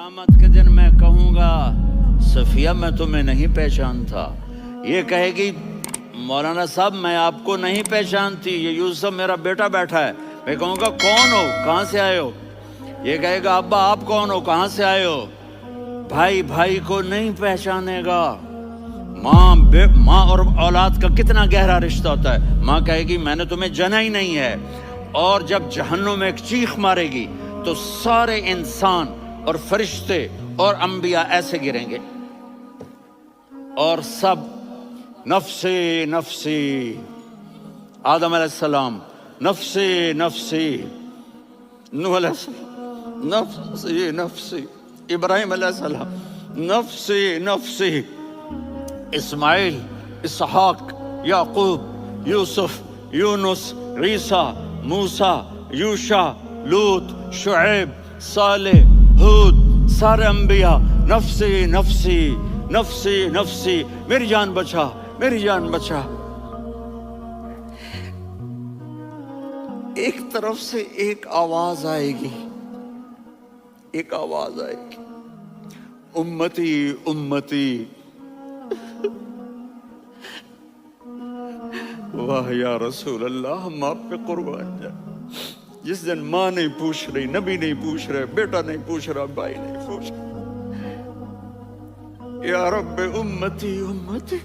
قیامت کے دن میں کہوں گا صفیہ میں تمہیں نہیں پہچانتا، یہ کہے گی مولانا صاحب میں آپ کو نہیں پہچانتی، یہ یوسف میرا بیٹا بیٹھا ہے۔ میں کہوں گا کون ہو، کہاں سے آئے ہو؟ یہ کہے گا ابا آپ کون ہو، کہاں سے آئے ہو؟ بھائی بھائی کو نہیں پہچانے گا۔ ماں اور اولاد کا کتنا گہرا رشتہ ہوتا ہے۔ ماں کہے گی میں نے تمہیں جنا ہی نہیں ہے، اور جب جہنم میں ایک چیخ مارے گی تو سارے انسان اور فرشتے اور انبیاء ایسے گریں گے اور سب نفسی نفسی، آدم علیہ السلام نفسی نفسی، نوح علیہ السلام نفسی نفسی، ابراہیم علیہ السلام نفسی نفسی، اسماعیل، اسحاق، یعقوب، یوسف، یونس، عیسیٰ، موسیٰ، یوشع، لوط، شعیب، صالح، ہود، سارے انبیاء نفسی نفسی نفسی نفسی، میری جان بچا میری جان بچا۔ ایک طرف سے ایک آواز آئے گی، ایک آواز آئے گی، امتی امتی۔ واہ یا رسول اللہ، ہم آپ پہ قربان جائیں۔ جس دن ماں نہیں پوچھ رہی، نبی نہیں پوچھ رہے، بیٹا نہیں پوچھ رہا، بھائی نہیں پوچھ رہا، یا رب امتی امتی،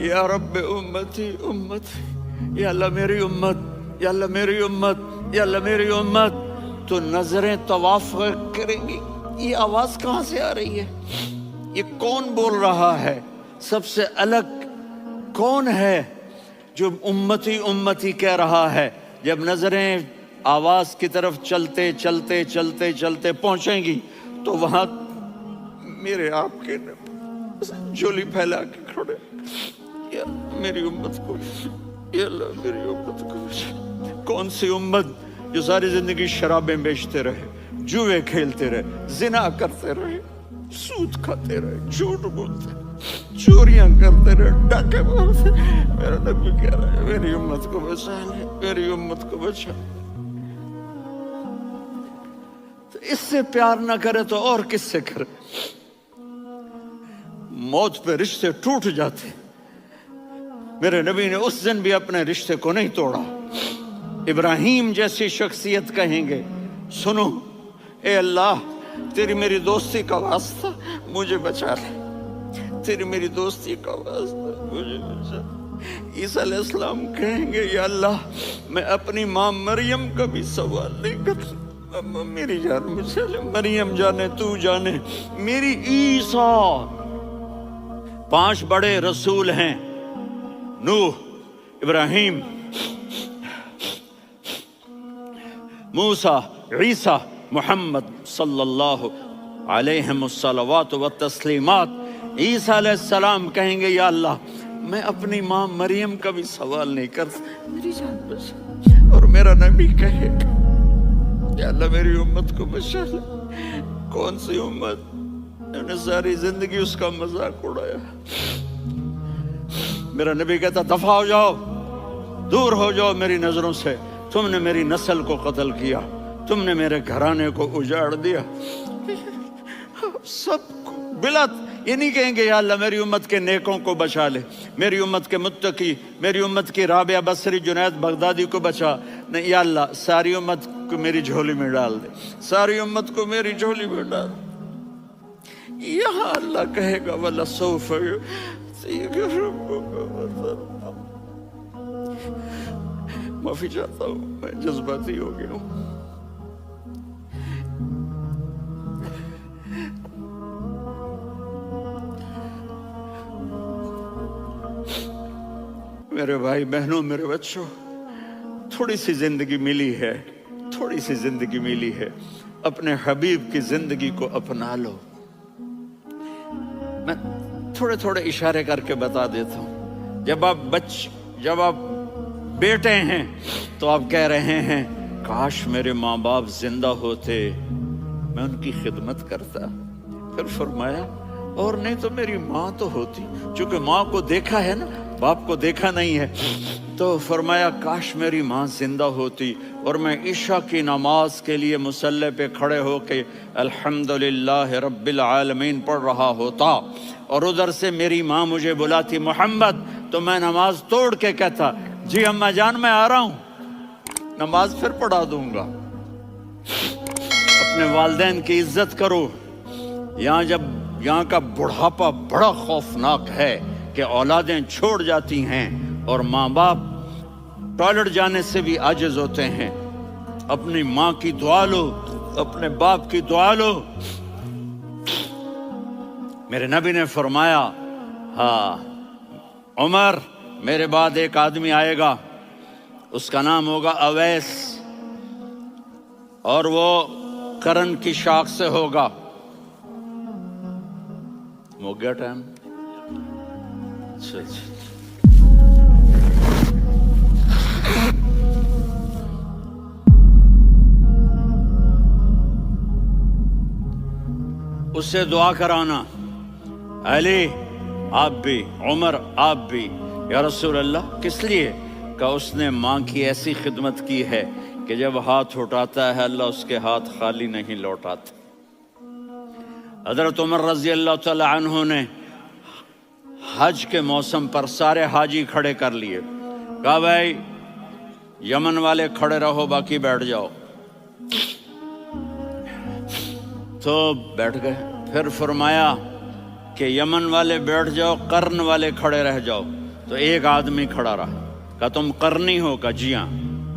یا رب امتی امتی، یا اللہ میری امت، یا اللہ میری امت، یا اللہ میری امت۔ تو نظریں طواف کریں گی، یہ آواز کہاں سے آ رہی ہے؟ یہ کون بول رہا ہے؟ سب سے الگ کون ہے جو امتی امتی کہہ رہا ہے؟ جب نظریں آواز کی طرف چلتے چلتے چلتے چلتے پہنچیں گی تو وہاں میرے آپ کے جھولی پھیلا کے کھڑے، یا میری امت کو، یا اللہ میری امت کو۔ کون سی امت جو ساری زندگی شرابیں بیچتے رہے، جوئے کھیلتے رہے، زنا کرتے رہے، سود کھاتے رہے، جھوٹ بولتے رہے، چوریاں کرتے رہے، ڈاکے مارتے رہے۔ میرا نبی کہہ رہا ہے میری امت کو بچا لے، میری امت کو بچا۔ تو اس سے پیار نہ کرے تو اور کس سے کرے؟ موت پہ رشتے ٹوٹ جاتے، میرے نبی نے اس دن بھی اپنے رشتے کو نہیں توڑا۔ ابراہیم جیسی شخصیت کہیں گے سنو اے اللہ تیری میری دوستی کا واسطہ مجھے بچا لے، تیری میری دوستی کا واسطہ مجھے بچا لے۔ عیسیٰ علیہ السلام کہیں گے یا اللہ میں اپنی ماں مریم کا بھی سوال نہیں کرتا، میری جان بچا لے، مریم جانے تو جانے میری عیسیٰ۔ 5 بڑے رسول ہیں، نوح، ابراہیم، موسیٰ، عیسیٰ، محمد صلی اللہ علیہ الصلوات والتسلیمات۔ عیسیٰ علیہ السلام کہیں گے یا اللہ میں اپنی ماں مریم کا بھی سوال نہیں کرتا، میری جان بچا۔ اور میرا نبی کہے گا یا اللہ میری امت کو بچا لے۔ کون سی امت؟ میں نے ساری زندگی اس کا مذاق اڑایا۔ میرا نبی کہتا دفع ہو جاؤ، دور ہو جاؤ میری نظروں سے، تم نے میری نسل کو قتل کیا، تم نے میرے گھرانے کو اجاڑ دیا۔ سب کو بلا یہ نہیں کہیں گے یا اللہ میری امت کے نیکوں کو بچا لے، میری امت کے متقی، میری امت کی رابعہ بصری، جنید بغدادی کو بچا، نہیں یا اللہ ساری امت کو میری جھولی میں ڈال دے، ساری امت کو میری جھولی میں ڈال دے۔ یہاں اللہ کہے گا وَلَسَوْفَ يُعْطِيكَ رَبُّكَ فَتَرْضَىٰ۔ معافی چاہتا ہوں، میں جذباتی ہو گیا ہوں۔ میرے بھائی بہنوں، میرے بچوں، تھوڑی سی زندگی ملی ہے، تھوڑی سی زندگی ملی ہے، اپنے حبیب کی زندگی کو اپنا لو۔ میں تھوڑے تھوڑے اشارے کر کے بتا دیتا ہوں۔ جب آپ بیٹے ہیں تو آپ کہہ رہے ہیں کاش میرے ماں باپ زندہ ہوتے، میں ان کی خدمت کرتا۔ پھر فرمایا اور نہیں تو میری ماں تو ہوتی، چونکہ ماں کو دیکھا ہے نا، باپ کو دیکھا نہیں ہے، تو فرمایا کاش میری ماں زندہ ہوتی اور میں عشاء کی نماز کے لیے مصلی پہ کھڑے ہو کے الحمدللہ رب العالمین پڑھ رہا ہوتا اور ادھر سے میری ماں مجھے بلاتی محمد، تو میں نماز توڑ کے کہتا جی اماں جان میں آ رہا ہوں، نماز پھر پڑھا دوں گا۔ اپنے والدین کی عزت کرو۔ یہاں کا بڑھاپا بڑا خوفناک ہے کہ اولادیں چھوڑ جاتی ہیں اور ماں باپ ٹوائلٹ جانے سے بھی عاجز ہوتے ہیں۔ اپنی ماں کی دعا لو، اپنے باپ کی دعا لو۔ میرے نبی نے فرمایا ہاں عمر، میرے بعد ایک آدمی آئے گا، اس کا نام ہوگا اویس، اور وہ کرن کی شاخ سے ہوگا۔ ہو گیا ٹائم؟ اچھا اچھا، اس سے دعا کرانا، علی آپ بھی، عمر آپ بھی۔ یا رسول اللہ کس لیے؟ کہ اس نے ماں کی ایسی خدمت کی ہے کہ جب ہاتھ اٹھاتا ہے اللہ اس کے ہاتھ خالی نہیں لوٹاتا۔ حضرت عمر رضی اللہ تعالی عنہ نے حج کے موسم پر سارے حاجی کھڑے کر لیے، کہا بھائی یمن والے کھڑے رہو، باقی بیٹھ جاؤ۔ تو بیٹھ گئے۔ پھر فرمایا کہ یمن والے بیٹھ جاؤ، قرن والے کھڑے رہ جاؤ۔ تو ایک آدمی کھڑا رہا، کہا تم قرنی ہو؟ کہا جی ہاں۔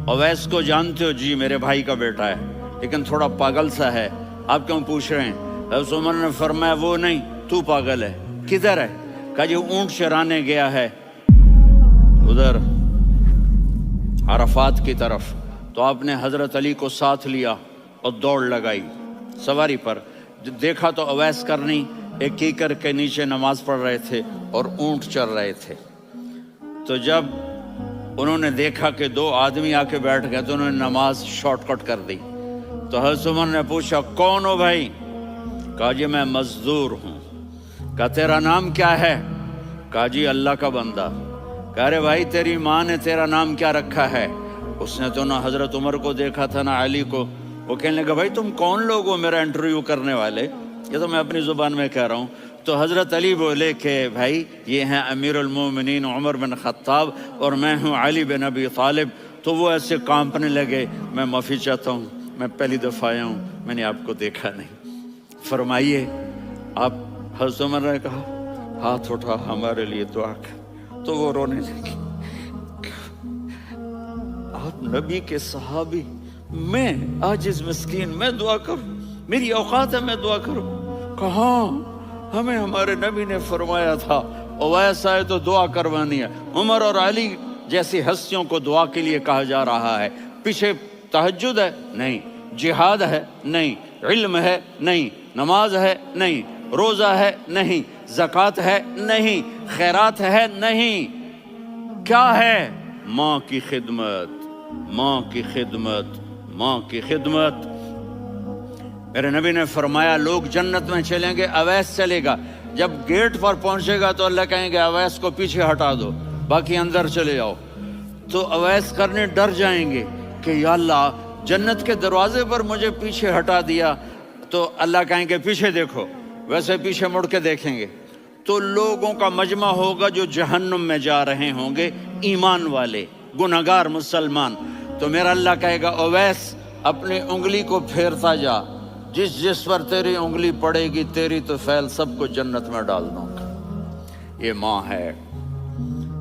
اویس کو جانتے ہو؟ جی میرے بھائی کا بیٹا ہے، لیکن تھوڑا پاگل سا ہے، آپ کیوں پوچھ رہے ہیں؟ حضرت عمر نے فرمایا وہ نہیں، تو پاگل ہے۔ کدھر ہے؟ کہا جی اونٹ چرانے گیا ہے ادھر عرفات کی طرف۔ تو آپ نے حضرت علی کو ساتھ لیا اور دوڑ لگائی سواری پر۔ دیکھا تو اویس کرنی ایک کیکر کے نیچے نماز پڑھ رہے تھے اور اونٹ چر رہے تھے۔ تو جب انہوں نے دیکھا کہ دو آدمی آ کے بیٹھ گئے تو انہوں نے نماز شارٹ کٹ کر دی۔ تو حضرت عمر نے پوچھا کون ہو بھائی؟ کہا جی میں مزدور ہوں۔ کہا تیرا نام کیا ہے؟ کہا جی اللہ کا بندہ۔ کہا رے بھائی تیری ماں نے تیرا نام کیا رکھا ہے؟ اس نے تو نہ حضرت عمر کو دیکھا تھا نہ علی کو۔ وہ کہنے لگا بھائی تم کون لوگ ہو میرا انٹرویو کرنے والے؟ یہ تو میں اپنی زبان میں کہہ رہا ہوں۔ تو حضرت علی بولے کہ بھائی یہ ہیں امیر المومنین عمر بن خطاب اور میں ہوں علی بن ابی طالب۔ تو وہ ایسے کانپنے لگے، میں معافی چاہتا ہوں، میں پہلی دفعہ آیا ہوں، میں نے آپ کو دیکھا نہیں، فرمائیے آپ۔ حضرت عمر نے کہا ہاتھ اٹھا ہمارے لیے دعا کر۔ تو وہ رونے لگے، آپ نبی کے صحابی، میں عاجز مسکین، میں دعا کروں؟ میری اوقات ہے میں دعا کروں؟ کہاں، ہمیں ہمارے نبی نے فرمایا تھا اویس آئے تو دعا کروانی ہے۔ عمر اور علی جیسی ہستیوں کو دعا کے لیے کہا جا رہا ہے۔ پیچھے تہجد ہے؟ نہیں۔ جہاد ہے؟ نہیں۔ علم ہے؟ نہیں۔ نماز ہے؟ نہیں۔ روزہ ہے؟ نہیں۔ زکوٰۃ ہے؟ نہیں۔ خیرات ہے؟ نہیں۔ کیا ہے؟ ماں کی خدمت، ماں کی خدمت، ماں کی خدمت۔ میرے نبی نے فرمایا لوگ جنت میں چلیں گے، اویس چلے گا، جب گیٹ پر پہنچے گا تو اللہ کہیں گے اویس کو پیچھے ہٹا دو، باقی اندر چلے جاؤ۔ تو اویس کرنے ڈر جائیں گے کہ یا اللہ جنت کے دروازے پر مجھے پیچھے ہٹا دیا۔ تو اللہ کہیں گے پیچھے دیکھو، ویسے پیچھے مڑ کے دیکھیں گے تو لوگوں کا مجمع ہوگا جو جہنم میں جا رہے ہوں گے، ایمان والے، گنہگار مسلمان۔ تو میرا اللہ کہے گا اویس اپنی انگلی کو پھیرتا جا، جس جس پر تیری انگلی پڑے گی تیری تو فیل سب کو جنت میں ڈال دوں گا۔ یہ ماں ہے،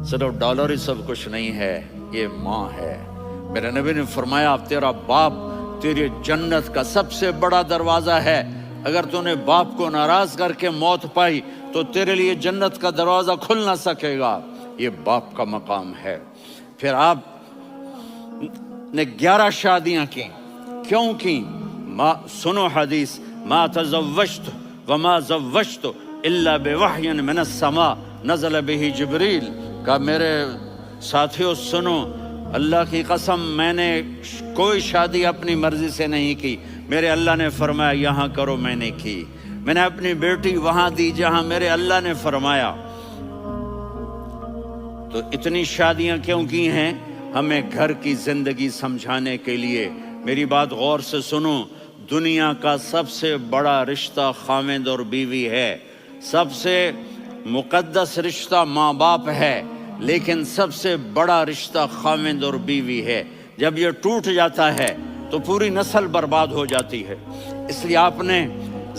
صرف ڈالر ہی سب کچھ نہیں ہے، یہ ماں ہے۔ میرے نبی نے فرمایا تیرا باپ تیری جنت کا سب سے بڑا دروازہ ہے، اگر تو نے باپ کو ناراض کر کے موت پائی تو تیرے لیے جنت کا دروازہ کھل نہ سکے گا۔ یہ باپ کا مقام ہے۔ پھر آپ نے 11 شادیاں کی، کیوں کی؟ سنو حدیث، ما تزوجت وما زوجت الا بوحی من السماء نزل به جبریل۔ کہ میرے ساتھیوں سنو، اللہ کی قسم میں نے کوئی شادی اپنی مرضی سے نہیں کی، میرے اللہ نے فرمایا یہاں کرو، میں نے کی۔ میں نے اپنی بیٹی وہاں دی جہاں میرے اللہ نے فرمایا۔ تو اتنی شادیاں کیوں کی ہیں؟ ہمیں گھر کی زندگی سمجھانے کے لیے۔ میری بات غور سے سنو، دنیا کا سب سے بڑا رشتہ خاوند اور بیوی ہے، سب سے مقدس رشتہ ماں باپ ہے، لیکن سب سے بڑا رشتہ خاوند اور بیوی ہے۔ جب یہ ٹوٹ جاتا ہے تو پوری نسل برباد ہو جاتی ہے۔ اس لیے آپ نے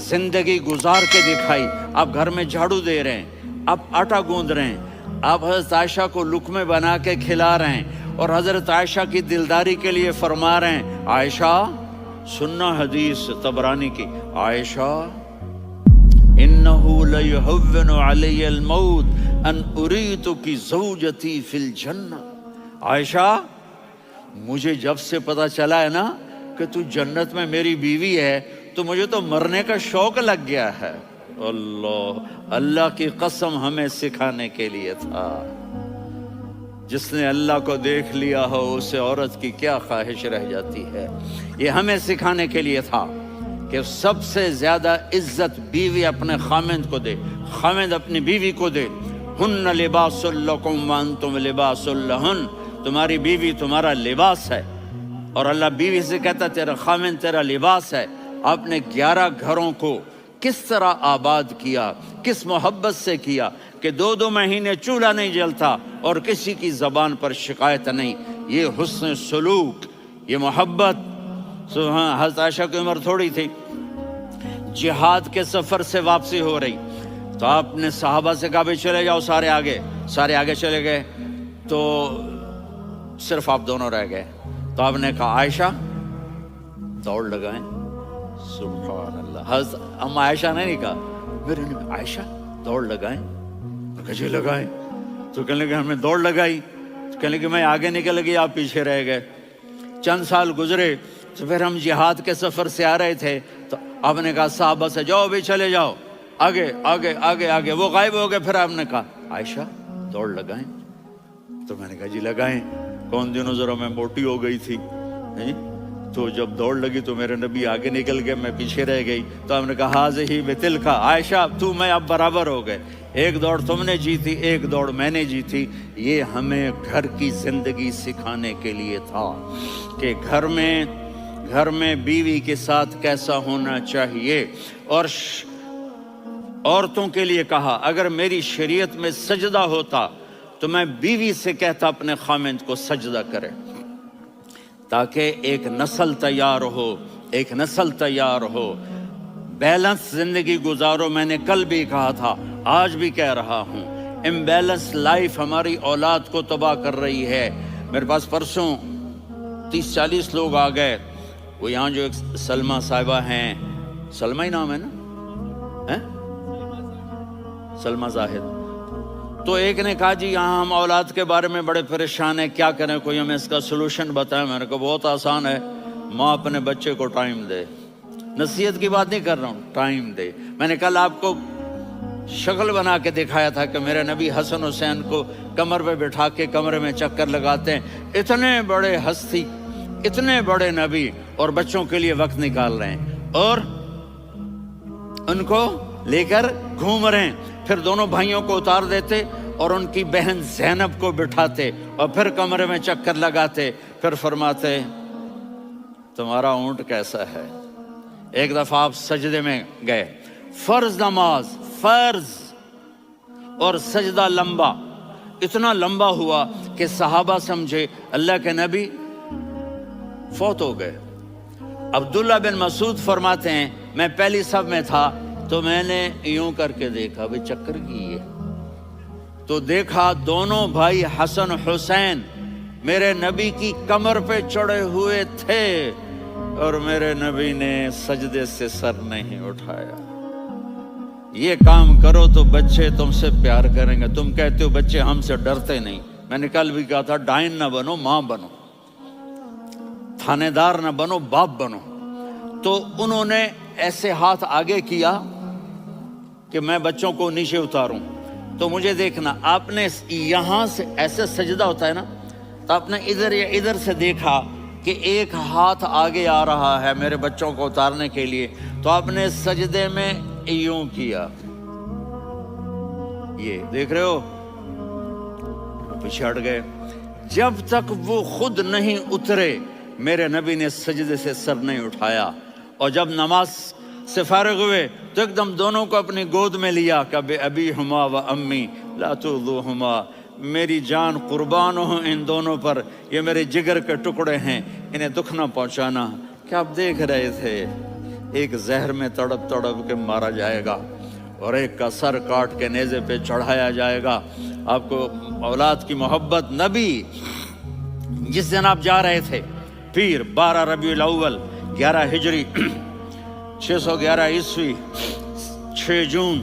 زندگی گزار کے دکھائی۔ آپ گھر میں جھاڑو دے رہے ہیں، آپ آٹا گوندھ رہے ہیں، آپ حضرت عائشہ کو لقمے بنا کے کھلا رہے ہیں، اور حضرت عائشہ کی دلداری کے لیے فرما رہے ہیں، عائشہ سننا حدیث طبرانی کی، عائشہ انہو لیہون علی الموت ان اریتک زوجتی فی الجنہ۔ عائشہ مجھے جب سے پتا چلا ہے نا کہ تو جنت میں میری بیوی ہے تو مجھے تو مرنے کا شوق لگ گیا ہے۔ اللہ کی قسم ہمیں سکھانے کے لیے تھا۔ جس نے اللہ کو دیکھ لیا ہو اسے عورت کی کیا خواہش رہ جاتی ہے۔ یہ ہمیں سکھانے کے لیے تھا کہ سب سے زیادہ عزت بیوی اپنے خاوند کو دے، خاوند اپنی بیوی کو دے۔ ہن لباس لکم وانتم لباس لہن، تمہاری بیوی تمہارا لباس ہے، اور اللہ بیوی سے کہتا تیرا خاوند تیرا لباس ہے۔ آپ نے 11 گھروں کو کس طرح آباد کیا، کس محبت سے کیا کہ 2 مہینے چولہا نہیں جلتا اور کسی کی زبان پر شکایت نہیں۔ یہ حسن سلوک، یہ محبت۔ حضرت عائشہ کی عمر تھوڑی تھی، جہاد کے سفر سے واپسی ہو رہی، تو آپ نے صحابہ سے کہا بھی چلے جاؤ سارے آگے چلے گئے، تو صرف آپ دونوں رہ گئے۔ تو آپ نے کہا عائشہ دوڑ لگائیں۔ سبحان اللہ، حضرت اما عائشہ نے نہیں کہا، میرے نے عائشہ دوڑ لگائیں، جی لگائیں۔ تو کہنے لگے ہمیں دوڑ لگائی، تو کہنے لگے میں آگے نکل گئی آپ پیچھے رہ گئے۔ چند سال گزرے تو پھر ہم جہاد کے سفر سے آ رہے تھے، تو آپ نے کہا صحابہ سے جاؤ بھی چلے جاؤ آگے آگے آگے آگے، وہ غائب ہو گئے۔ پھر آپ نے کہا عائشہ دوڑ لگائیں، تو میں نے کہا جی لگائیں۔ کون دنوں ذرا میں موٹی ہو گئی تھی، تو جب دوڑ لگی تو میرے نبی آگے نکل گئے، میں پیچھے رہ گئی۔ تو ہم نے کہا ہاذہ بتلک، عائشہ تو میں اب برابر ہو گئے، ایک دوڑ تم نے جیتی ایک دوڑ میں نے جیتی۔ یہ ہمیں گھر کی زندگی سکھانے کے لیے تھا کہ گھر میں بیوی کے ساتھ کیسا ہونا چاہیے۔ اور عورتوں کے لیے کہا اگر میری شریعت میں سجدہ ہوتا تو میں بیوی سے کہتا اپنے خاوند کو سجدہ کرے، تاکہ ایک نسل تیار ہو، بیلنس زندگی گزارو۔ میں نے کل بھی کہا تھا، آج بھی کہہ رہا ہوں، امبیلنس لائف ہماری اولاد کو تباہ کر رہی ہے۔ میرے پاس پرسوں 30-40 لوگ آ گئے، وہ یہاں جو ایک سلمہ صاحبہ ہیں، سلمہ ہی نام ہے نا، سلمہ زاہد، تو ایک نے کہا جی یہاں ہم اولاد کے بارے میں بڑے پریشان ہیں، کیا کریں، کوئی ہمیں اس کا سلوشن بتائیں۔ میں نے کہا بہت آسان ہے، ماں اپنے بچے کو ٹائم دے، نصیحت کی بات نہیں کر رہا ہوں، ٹائم دے۔ میں نے کل آپ کو شکل بنا کے دکھایا تھا کہ میرے نبی حسن حسین کو کمر پہ بٹھا کے کمرے میں چکر لگاتے ہیں۔ اتنے بڑے ہستی، اتنے بڑے نبی، اور بچوں کے لیے وقت نکال رہے ہیں اور ان کو لے کر گھوم رہے ہیں۔ پھر دونوں بھائیوں کو اتار دیتے اور ان کی بہن زینب کو بٹھاتے اور پھر کمرے میں چکر لگاتے، پھر فرماتے تمہارا اونٹ کیسا ہے۔ ایک دفعہ آپ سجدے میں گئے، فرض نماز، فرض، اور سجدہ لمبا، اتنا لمبا ہوا کہ صحابہ سمجھے اللہ کے نبی فوت ہو گئے۔ عبداللہ بن مسعود فرماتے ہیں میں پہلی صف میں تھا تو میں نے یوں کر کے دیکھا بھی چکر کی ہے، تو دیکھا دونوں بھائی حسن حسین میرے نبی کی کمر پہ چڑھے ہوئے تھے اور میرے نبی نے سجدے سے سر نہیں اٹھایا۔ یہ کام کرو تو بچے تم سے پیار کریں گے۔ تم کہتے ہو بچے ہم سے ڈرتے نہیں، میں نے کل بھی کہا تھا ڈائن نہ بنو، ماں بنو، تھانے دار نہ بنو، باپ بنو۔ تو انہوں نے ایسے ہاتھ آگے کیا کہ میں بچوں کو نیچے اتاروں، تو مجھے دیکھنا، آپ نے یہاں سے ایسے سجدہ ہوتا ہے نا، تو آپ نے ادھر یا ادھر سے دیکھا کہ ایک ہاتھ آگے آ رہا ہے میرے بچوں کو اتارنے کے لیے، تو آپ نے سجدے میں یوں کیا، یہ دیکھ رہے ہو، پیچھے ہٹ گئے. جب تک وہ خود نہیں اترے میرے نبی نے سجدے سے سر نہیں اٹھایا. اور جب نماز سے فارغ ہوئے تو ایک دم دونوں کو اپنی گود میں لیا کہ بے ابی ہما و امی لا تؤذوہما، میری جان قربان ہو ان دونوں پر، یہ میرے جگر کے ٹکڑے ہیں، انہیں دکھ نہ پہنچانا. کیا آپ دیکھ رہے تھے ایک زہر میں تڑپ تڑپ کے مارا جائے گا اور ایک کا سر کاٹ کے نیزے پہ چڑھایا جائے گا. آپ کو اولاد کی محبت. نبی جس دن آپ جا رہے تھے پیر 12 ربیع الاول 11 ہجری 611 عیسوی 6 جون،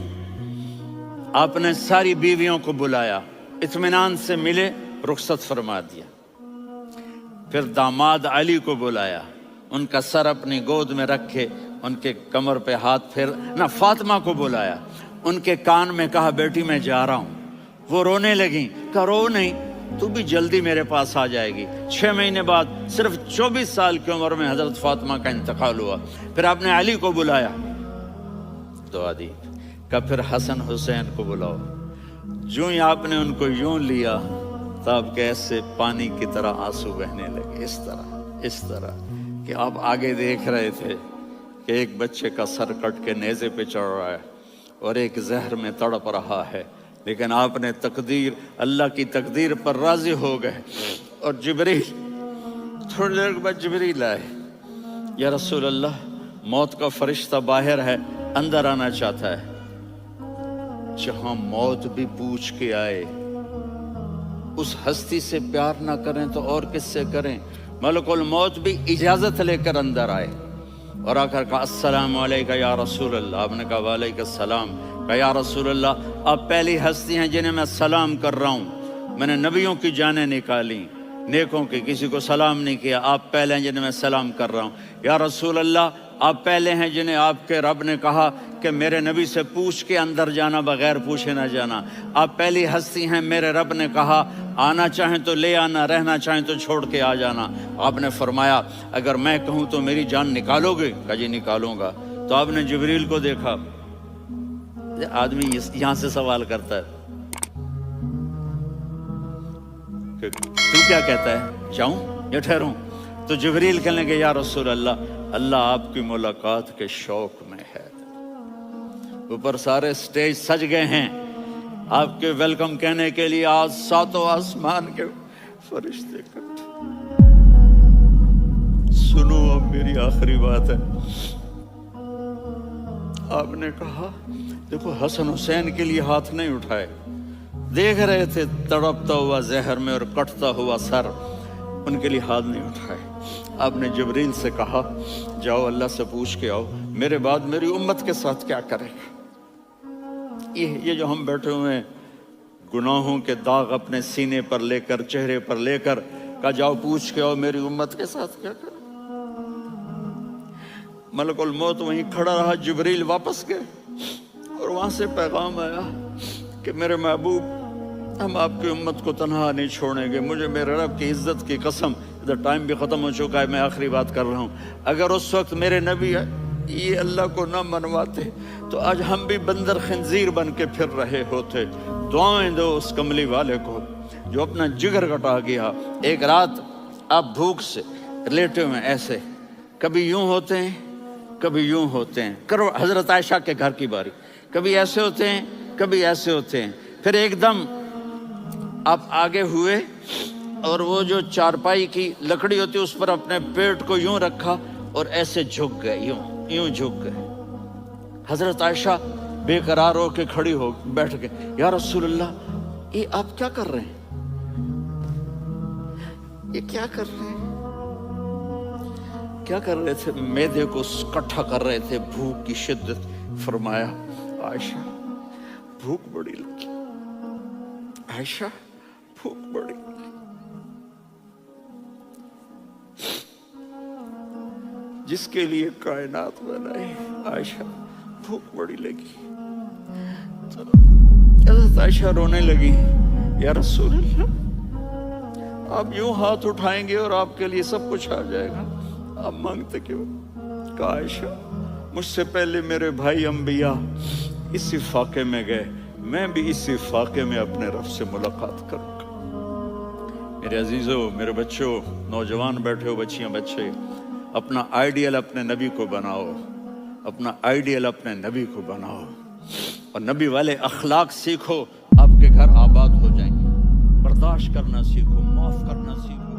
آپ نے ساری بیویوں کو بلایا، اطمینان سے ملے، رخصت فرما دیا. پھر داماد علی کو بلایا، ان کا سر اپنی گود میں رکھے، ان کے کمر پہ ہاتھ پھیر نہ. فاطمہ کو بلایا، ان کے کان میں کہا بیٹی میں جا رہا ہوں. وہ رونے لگیں، کہا رو نہیں، تو بھی جلدی میرے پاس آ جائے گی. 6 مہینے بعد صرف 24 سال کی عمر میں حضرت فاطمہ کا انتقال ہوا. پھر آپ نے علی کو بلایا، دعا دی. کہا پھر حسن حسین کو بلاؤ. جو ہی آپ نے ان کو یوں لیا تو آپ کے ایسے پانی کی طرح آنسو بہنے لگے. اس طرح کہ آپ آگے دیکھ رہے تھے کہ ایک بچے کا سر کٹ کے نیزے پہ چڑھ رہا ہے اور ایک زہر میں تڑپ رہا ہے، لیکن آپ نے تقدیر، اللہ کی تقدیر پر راضی ہو گئے. اور جبریل تھوڑی دیر بعد جبریل آئے، یا رسول اللہ موت کا فرشتہ باہر ہے، اندر آنا چاہتا ہے. جہاں موت بھی پوچھ کے آئے، اس ہستی سے پیار نہ کریں تو اور کس سے کریں. ملک الموت بھی اجازت لے کر اندر آئے اور آ کر کہا السلام علیکہ یا رسول اللہ. آپ نے کہا وعلیکم السلام. کہا یا رسول اللہ آپ پہلی ہستی ہیں جنہیں میں سلام کر رہا ہوں. میں نے نبیوں کی جانیں نکالی، نیکوں کی، کسی کو سلام نہیں کیا. آپ پہلے ہیں جنہیں میں سلام کر رہا ہوں. یا رسول اللہ آپ پہلے ہیں جنہیں آپ کے رب نے کہا کہ میرے نبی سے پوچھ کے اندر جانا، بغیر پوچھے نہ جانا. آپ پہلی ہستی ہیں میرے رب نے کہا آنا چاہیں تو لے آنا، رہنا چاہیں تو چھوڑ کے آ جانا. آپ نے فرمایا اگر میں کہوں تو میری جان نکالو گے؟ کہا جی نکالوں گا. تو آپ نے جبریل کو دیکھا. آدمی یہاں سے سوال کرتا ہے کہ تو کیا کہتا ہے، جاؤں یا ٹھہروں؟ تو جبریل کہنے لگے یا رسول اللہ اللہ آپ کی ملاقات کے شوق میں ہے. اوپر سارے سٹیج سج گئے ہیں آپ کے ویلکم کہنے کے لیے. آج 7 آسمان کے فرشتے اکٹھے. سنو اب میری آخری بات ہے. آپ نے کہا دیکھو حسن حسین کے لیے ہاتھ نہیں اٹھائے، دیکھ رہے تھے تڑپتا ہوا زہر میں اور کٹتا ہوا سر، ان کے لیے ہاتھ نہیں اٹھائے. آپ نے جبریل سے کہا جاؤ اللہ سے پوچھ کے آؤ میرے بعد میری امت کے ساتھ کیا کرے گا. یہ جو ہم بیٹھے ہوئے ہیں گناہوں کے داغ اپنے سینے پر لے کر، چہرے پر لے کر، کہا جاؤ پوچھ کے آؤ میری امت کے ساتھ کیا کرے. ملک الموت وہیں کھڑا رہا. جبریل واپس گئے اور وہاں سے پیغام آیا کہ میرے محبوب ہم آپ کی امت کو تنہا نہیں چھوڑیں گے. مجھے میرے رب کی عزت کی قسم، ادھر ٹائم بھی ختم ہو چکا ہے، میں آخری بات کر رہا ہوں. اگر اس وقت میرے نبی یہ اللہ کو نہ منواتے تو آج ہم بھی بندر خنزیر بن کے پھر رہے ہوتے. دعائیں دو اس کملی والے کو جو اپنا جگر کٹا گیا. ایک رات آپ بھوک سے لیٹے ہوئے ایسے، کبھی یوں ہوتے ہیں کبھی یوں ہوتے ہیں. کرو حضرت عائشہ کے گھر کی باری، کبھی ایسے ہوتے ہیں کبھی ایسے ہوتے ہیں. پھر ایک دم آپ آگے ہوئے اور وہ جو چارپائی کی لکڑی ہوتی اس پر اپنے پیٹ کو یوں رکھا اور ایسے جھک گئے، یوں جھک گئے. حضرت عائشہ بے قرار ہو کے کھڑی ہو بیٹھ گئے. یا رسول اللہ یہ آپ کیا کر رہے ہیں، یہ کیا کر رہے ہیں؟ کیا کر رہے تھے؟ معدے کو اکٹھا کر رہے تھے، بھوک کی شدت. فرمایا عائشہ بھوک بڑی لگی، عائشہ بھوک بڑی لگی. جس کے لیے کائنات بنائی، عائشہ بھوک بڑی لگی. حضرت عائشہ رونے لگی. یا رسول اللہ آپ یوں ہاتھ اٹھائیں گے اور آپ کے لیے سب کچھ آ جائے گا، آپ مانگتے کیوں؟ کہا عائشہ مجھ سے پہلے میرے بھائی انبیاء اسی فاقے میں گئے، میں بھی اسی فاقے میں اپنے رب سے ملاقات کروں گا. میرے عزیزوں، میرے بچوں، نوجوان بیٹھے ہو، بچیاں بچے، اپنا آئیڈیل اپنے نبی کو بناؤ، اپنا آئیڈیل اپنے نبی کو بناؤ، اور نبی والے اخلاق سیکھو، آپ کے گھر آباد ہو جائیں گے۔ برداشت کرنا سیکھو، معاف کرنا سیکھو۔